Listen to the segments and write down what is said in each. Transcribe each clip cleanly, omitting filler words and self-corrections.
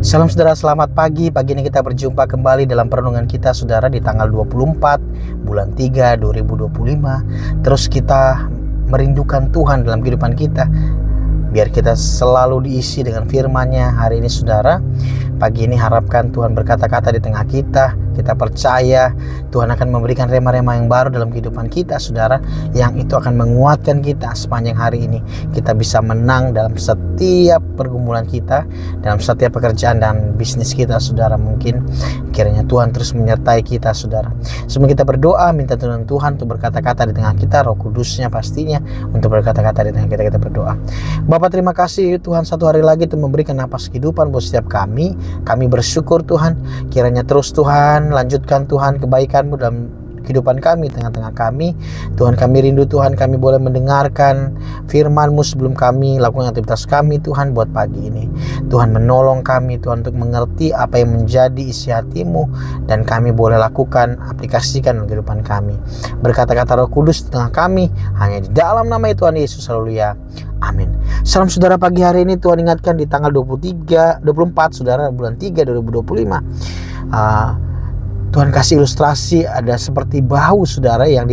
Salam saudara, selamat pagi. Pagi ini kita berjumpa kembali dalam perenungan kita saudara di tanggal 24 bulan 3 2025. Terus kita merindukan Tuhan dalam kehidupan kita, biar kita selalu diisi dengan firman-Nya. Hari ini saudara, pagi ini harapkan Tuhan berkata-kata di tengah kita. Kita percaya Tuhan akan memberikan rema-rema yang baru dalam kehidupan kita saudara, yang itu akan menguatkan kita sepanjang hari ini. Kita bisa menang dalam setiap pergumulan kita, dalam setiap pekerjaan dan bisnis kita saudara. Mungkin kiranya Tuhan terus menyertai kita saudara. Sebelum kita berdoa, minta Tuhan untuk berkata-kata di tengah kita. Roh Kudusnya pastinya untuk berkata-kata di tengah kita. Kita berdoa. Bapa, terima kasih Tuhan, satu hari lagi Tuhan memberikan napas kehidupan buat setiap kami. Kami bersyukur Tuhan. Kiranya terus Tuhan lanjutkan Tuhan kebaikan-Mu dalam kehidupan kami, tengah-tengah kami. Tuhan, kami rindu Tuhan, kami boleh mendengarkan firman-Mu sebelum kami lakukan aktivitas kami Tuhan buat pagi ini. Tuhan, menolong kami Tuhan untuk mengerti apa yang menjadi isi hati-Mu, dan kami boleh lakukan, aplikasikan dalam kehidupan kami. Berkata-kata Roh Kudus di tengah kami, hanya di dalam nama Tuhan Yesus, haleluya, amin. Salam saudara, pagi hari ini Tuhan ingatkan di tanggal 24 saudara bulan 3 2025. Tuhan kasih ilustrasi ada seperti bahu saudara, yang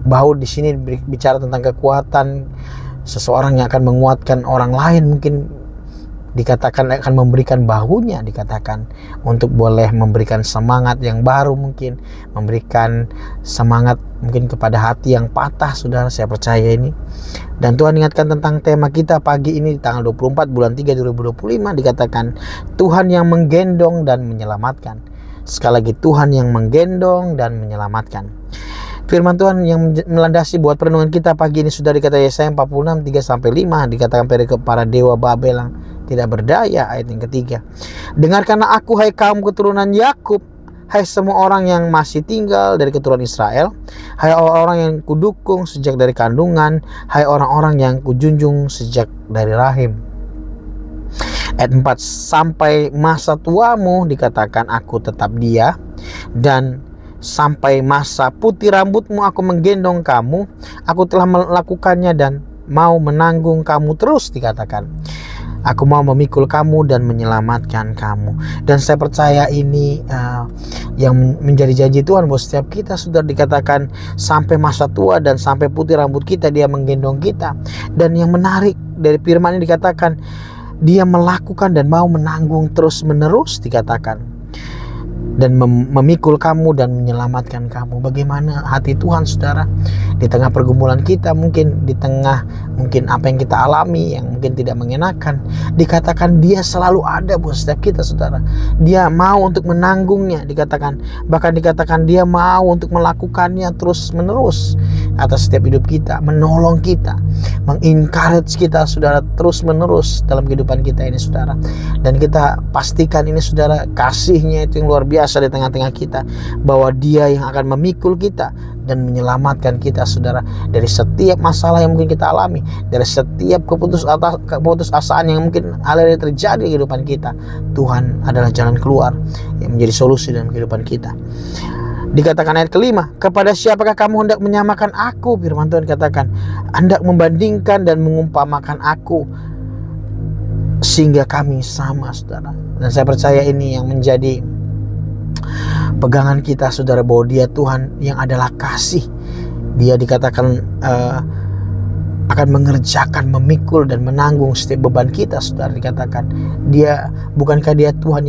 bahu di sini bicara tentang kekuatan seseorang yang akan menguatkan orang lain. Mungkin dikatakan akan memberikan bahunya, dikatakan untuk boleh memberikan semangat yang baru, mungkin memberikan semangat mungkin kepada hati yang patah saudara. Saya percaya ini. Dan Tuhan ingatkan tentang tema kita pagi ini di tanggal 24 bulan 3 2025, dikatakan Tuhan yang menggendong dan menyelamatkan. Sekali lagi, Tuhan yang menggendong dan menyelamatkan. Firman Tuhan yang melandasi buat perenungan kita pagi ini sudah dikata Yesaya 46 3-5, dikatakan perikop para dewa Babel yang tidak berdaya. Ayat yang ketiga, dengarkanlah aku hai kaum keturunan Yakub, hai semua orang yang masih tinggal dari keturunan Israel, hai orang-orang yang kudukung sejak dari kandungan, hai orang-orang yang kujunjung sejak dari rahim. Ayat 4, sampai masa tuamu dikatakan aku tetap dia, dan sampai masa putih rambutmu aku menggendong kamu. Aku telah melakukannya dan mau menanggung kamu terus, dikatakan. Aku mau memikul kamu dan menyelamatkan kamu. Dan saya percaya ini yang menjadi janji Tuhan buat setiap kita sudah dikatakan sampai masa tua dan sampai putih rambut kita Dia menggendong kita. Dan yang menarik dari firman ini dikatakan Dia melakukan dan mau menanggung terus menerus, dikatakan, dan memikul kamu dan menyelamatkan kamu. Bagaimana hati Tuhan saudara di tengah pergumulan kita, mungkin di tengah apa yang kita alami yang mungkin tidak mengenakan, dikatakan Dia selalu ada buat setiap kita saudara. Dia mau untuk menanggungnya, dikatakan, bahkan dikatakan Dia mau untuk melakukannya terus menerus atas setiap hidup kita, menolong kita, mengencourage kita saudara terus menerus dalam kehidupan kita ini saudara. Dan kita pastikan ini saudara, kasih-Nya itu yang luar biasa di tengah-tengah kita, bahwa Dia yang akan memikul kita dan menyelamatkan kita saudara dari setiap masalah yang mungkin kita alami, dari setiap keputusasaan yang mungkin alih terjadi di kehidupan kita. Tuhan adalah jalan keluar yang menjadi solusi dalam kehidupan kita. Dikatakan ayat kelima, kepada siapakah kamu hendak menyamakan aku? Firman Tuhan katakan, hendak membandingkan dan mengumpamakan aku sehingga kami sama saudara. Dan saya percaya ini yang menjadi pegangan kita saudara, bahwa Dia Tuhan yang adalah kasih. Dia dikatakan akan mengerjakan, memikul dan menanggung setiap beban kita saudara. Dikatakan Dia, bukankah Dia Tuhan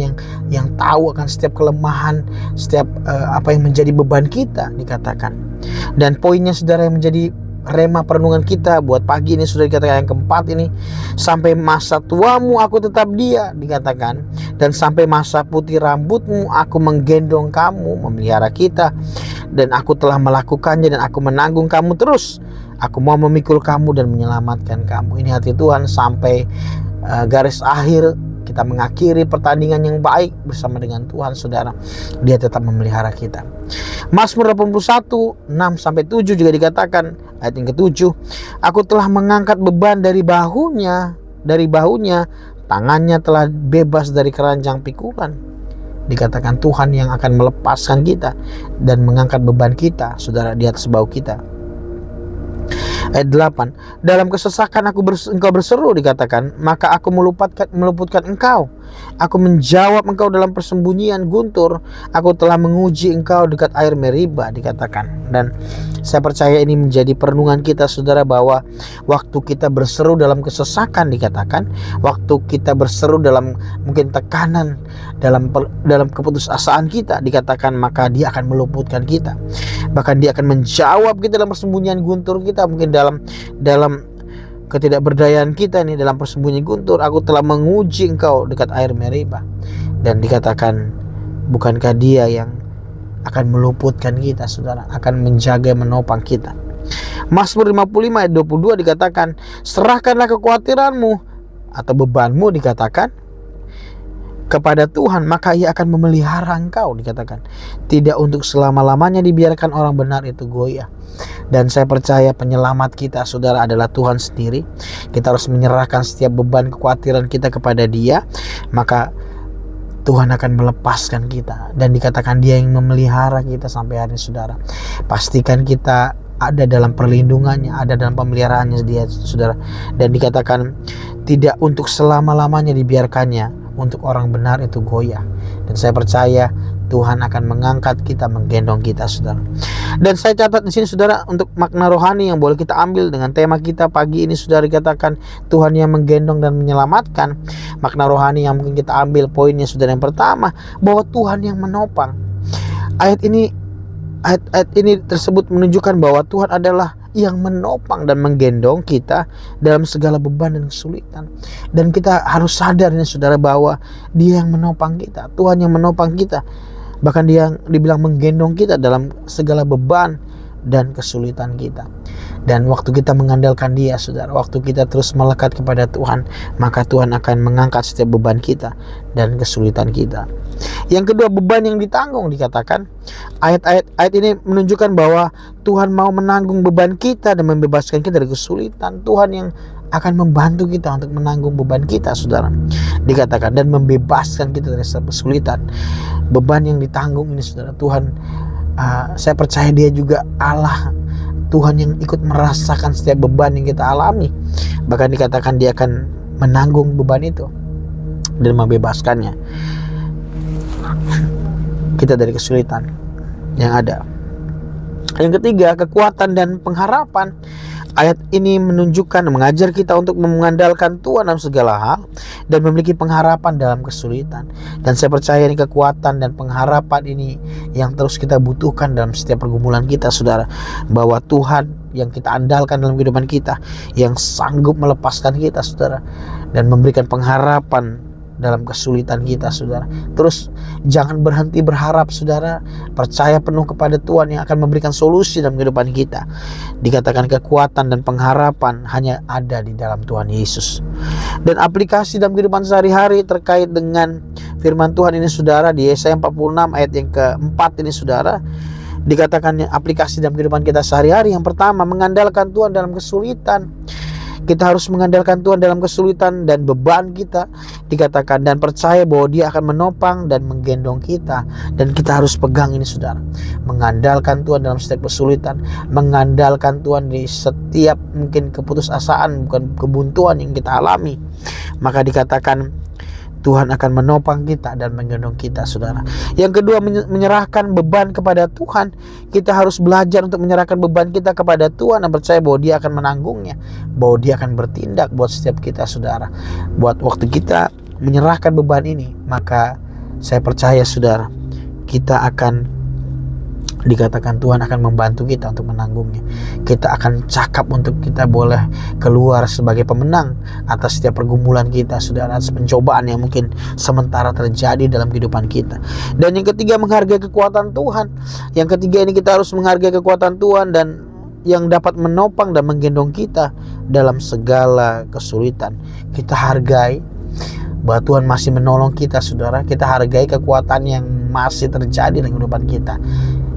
yang tahu akan setiap kelemahan, setiap apa yang menjadi beban kita, dikatakan. Dan poinnya saudara yang menjadi rema perenungan kita buat pagi ini sudah dikatakan yang keempat ini, sampai masa tuamu aku tetap dia, dikatakan, dan sampai masa putih rambutmu aku menggendong kamu, memelihara kita, dan aku telah melakukannya dan aku menanggung kamu terus. Aku mau memikul kamu dan menyelamatkan kamu. Ini hati Tuhan sampai garis akhir kita mengakhiri pertandingan yang baik bersama dengan Tuhan saudara. Dia tetap memelihara kita. Mazmur 81 6-7 juga dikatakan ayat yang ke-7, aku telah mengangkat beban dari bahunya, tangannya telah bebas dari keranjang pikulan. Dikatakan Tuhan yang akan melepaskan kita dan mengangkat beban kita saudara di atas bahu kita. Ayat 8, dalam kesesakan engkau berseru, dikatakan, maka aku meluputkan engkau. Aku menjawab engkau dalam persembunyian guntur. Aku telah menguji engkau dekat air Meriba, dikatakan. Dan saya percaya ini menjadi perenungan kita, saudara, bahwa waktu kita berseru dalam kesesakan, dikatakan, waktu kita berseru dalam mungkin tekanan, dalam keputusasaan kita, dikatakan, maka Dia akan meluputkan kita. Bahkan Dia akan menjawab kita dalam persembunyian guntur kita, mungkin dalam ketidakberdayaan kita nih, dalam persembunyian guntur. Aku telah menguji engkau dekat air Meriba. Dan dikatakan, bukankah Dia yang akan meluputkan kita, saudara, akan menjaga, menopang kita. Mazmur 55 ayat 22 dikatakan, serahkanlah kekhawatiranmu atau bebanmu, dikatakan, kepada Tuhan, maka Ia akan memelihara engkau, dikatakan. Tidak untuk selama-lamanya dibiarkan orang benar itu goyah. Dan saya percaya penyelamat kita, saudara, adalah Tuhan sendiri. Kita harus menyerahkan setiap beban kekhawatiran kita kepada Dia, maka Tuhan akan melepaskan kita. Dan dikatakan Dia yang memelihara kita sampai hari ini, saudara. Pastikan kita ada dalam perlindungannya, ada dalam pemeliharaannya Dia, saudara. Dan dikatakan tidak untuk selama-lamanya dibiarkannya untuk orang benar itu goyah. Dan saya percaya Tuhan akan mengangkat kita, menggendong kita, saudara. Dan saya catat di sini, saudara, untuk makna rohani yang boleh kita ambil dengan tema kita pagi ini, saudara, dikatakan Tuhan yang menggendong dan menyelamatkan. Makna rohani yang mungkin kita ambil poinnya, saudara, yang pertama, bahwa Tuhan yang menopang. Ayat ini tersebut menunjukkan bahwa Tuhan adalah yang menopang dan menggendong kita dalam segala beban dan kesulitan. Dan kita harus sadar ini, saudara, bahwa Dia yang menopang kita, Tuhan yang menopang kita. Bahkan Dia yang dibilang menggendong kita dalam segala beban dan kesulitan kita. Dan waktu kita mengandalkan Dia, saudara, waktu kita terus melekat kepada Tuhan, maka Tuhan akan mengangkat setiap beban kita dan kesulitan kita. Yang kedua, beban yang ditanggung, dikatakan. Ayat ini menunjukkan bahwa Tuhan mau menanggung beban kita dan membebaskan kita dari kesulitan. Tuhan yang akan membantu kita untuk menanggung beban kita, saudara, dikatakan, dan membebaskan kita dari kesulitan. Beban yang ditanggung ini, saudara, Tuhan, saya percaya Dia juga Allah, Tuhan yang ikut merasakan setiap beban yang kita alami. Bahkan dikatakan Dia akan menanggung beban itu dan membebaskannya kita dari kesulitan yang ada. Yang ketiga, kekuatan dan pengharapan. Ayat ini menunjukkan, mengajar kita untuk mengandalkan Tuhan dalam segala hal dan memiliki pengharapan dalam kesulitan. Dan saya percaya ini kekuatan dan pengharapan ini yang terus kita butuhkan dalam setiap pergumulan kita, saudara. Bahwa Tuhan yang kita andalkan dalam kehidupan kita, yang sanggup melepaskan kita, saudara, dan memberikan pengharapan dalam kesulitan kita, saudara. Terus jangan berhenti berharap, saudara. Percaya penuh kepada Tuhan yang akan memberikan solusi dalam kehidupan kita. Dikatakan kekuatan dan pengharapan hanya ada di dalam Tuhan Yesus. Dan aplikasi dalam kehidupan sehari-hari terkait dengan firman Tuhan ini, saudara, di Yesaya 46 ayat yang keempat ini, saudara, dikatakan aplikasi dalam kehidupan kita sehari-hari. Yang pertama, mengandalkan Tuhan dalam kesulitan. Kita harus mengandalkan Tuhan dalam kesulitan dan beban kita, dikatakan, dan percaya bahwa Dia akan menopang dan menggendong kita. Dan kita harus pegang ini, saudara. Mengandalkan Tuhan dalam setiap kesulitan, mengandalkan Tuhan di setiap mungkin keputusasaan, bukan kebuntuan yang kita alami. Maka dikatakan Tuhan akan menopang kita dan menggendong kita, saudara. Yang kedua, menyerahkan beban kepada Tuhan. Kita harus belajar untuk menyerahkan beban kita kepada Tuhan dan percaya bahwa Dia akan menanggungnya, bahwa Dia akan bertindak buat setiap kita, saudara. Buat waktu kita menyerahkan beban ini, maka saya percaya, saudara, kita akan, dikatakan Tuhan akan membantu kita untuk menanggungnya. Kita akan cakap untuk kita boleh keluar sebagai pemenang atas setiap pergumulan kita, saudara, atas pencobaan yang mungkin sementara terjadi dalam kehidupan kita. Dan yang ketiga, menghargai kekuatan Tuhan. Yang ketiga ini, kita harus menghargai kekuatan Tuhan dan yang dapat menopang dan menggendong kita dalam segala kesulitan. Kita hargai bahwa Tuhan masih menolong kita, saudara. Kita hargai kekuatan yang masih terjadi dalam kehidupan kita.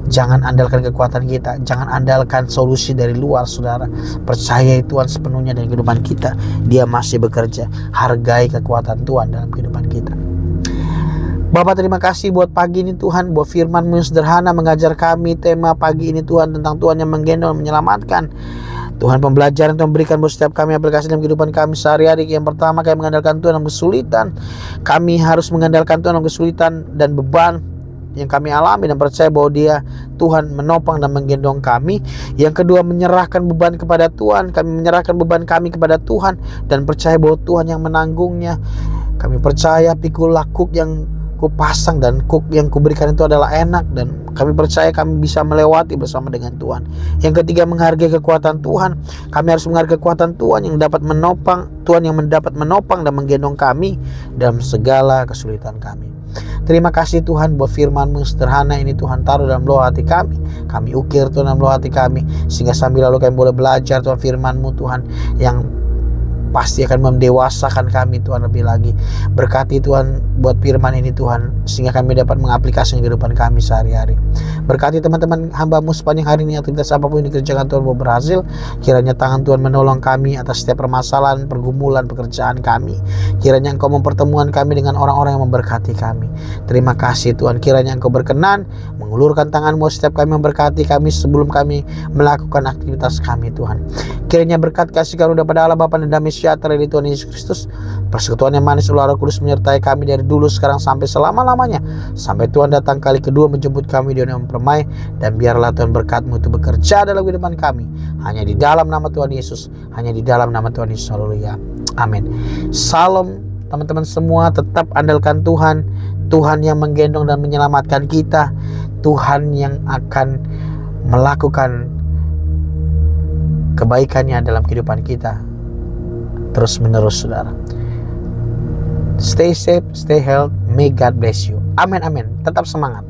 Jangan andalkan kekuatan kita, jangan andalkan solusi dari luar, saudara. Percayai Tuhan sepenuhnya dalam kehidupan kita. Dia masih bekerja. Hargai kekuatan Tuhan dalam kehidupan kita. Bapak, terima kasih buat pagi ini, Tuhan, buat firman-Mu yang sederhana mengajar kami tema pagi ini, Tuhan, tentang Tuhan yang menggendong, menyelamatkan. Tuhan, pembelajaran Tuhan berikan buat setiap kami, aplikasi dalam kehidupan kami sehari-hari. Yang pertama, kami mengandalkan Tuhan dalam kesulitan. Kami harus mengandalkan Tuhan dalam kesulitan dan beban yang kami alami, dan percaya bahwa Dia, Tuhan, menopang dan menggendong kami. Yang kedua, menyerahkan beban kepada Tuhan. Kami menyerahkan beban kami kepada Tuhan dan percaya bahwa Tuhan yang menanggungnya. Kami percaya pikul lakuk yang kupasang dan kuk yang kuberikan itu adalah enak, dan kami percaya kami bisa melewati bersama dengan Tuhan. Yang ketiga, menghargai kekuatan Tuhan. Kami harus menghargai kekuatan Tuhan yang dapat menopang, Tuhan yang mendapat menopang dan menggendong kami dalam segala kesulitan kami. Terima kasih Tuhan buat firman-Mu sederhana ini, Tuhan taruh dalam lubuk hati kami. Kami ukir Tuhan dalam lubuk hati kami, sehingga sambil lalu kami boleh belajar Tuhan firman-Mu, Tuhan, yang pasti akan mendewasakan kami, Tuhan, lebih lagi. Berkati Tuhan buat firman ini, Tuhan, sehingga kami dapat mengaplikasikan kehidupan kami sehari-hari. Berkati teman-teman hamba-Mu sepanjang hari ini, aktivitas apapun yang dikerjakan Tuhan boleh berhasil. Kiranya tangan Tuhan menolong kami atas setiap permasalahan, pergumulan, pekerjaan kami. Kiranya Engkau mempertemukan kami dengan orang-orang yang memberkati kami. Terima kasih Tuhan, kiranya Engkau berkenan mengulurkan tangan-Mu setiap kami, memberkati kami sebelum kami melakukan aktivitas kami, Tuhan. Kiranya berkat kasih karunia pada Allah Bapa dan damai sejahtera dari Tuhan Yesus Kristus, persekutuan yang manis Roh Kudus menyertai kami dari dulu, sekarang, sampai selama-lamanya, sampai Tuhan datang kali kedua menjemput kami di dunia yang permai. Dan biarlah Tuhan berkat-Mu itu bekerja dalam kehidupan kami, hanya di dalam nama Tuhan Yesus, hanya di dalam nama Tuhan Yesus. Haleluya, amin. Salam teman-teman semua, tetap andalkan Tuhan. Tuhan yang menggendong dan menyelamatkan kita, Tuhan yang akan melakukan kebaikannya dalam kehidupan kita terus menerus, saudara. Stay safe, stay healthy, may God bless you. Amin, amin. Tetap semangat.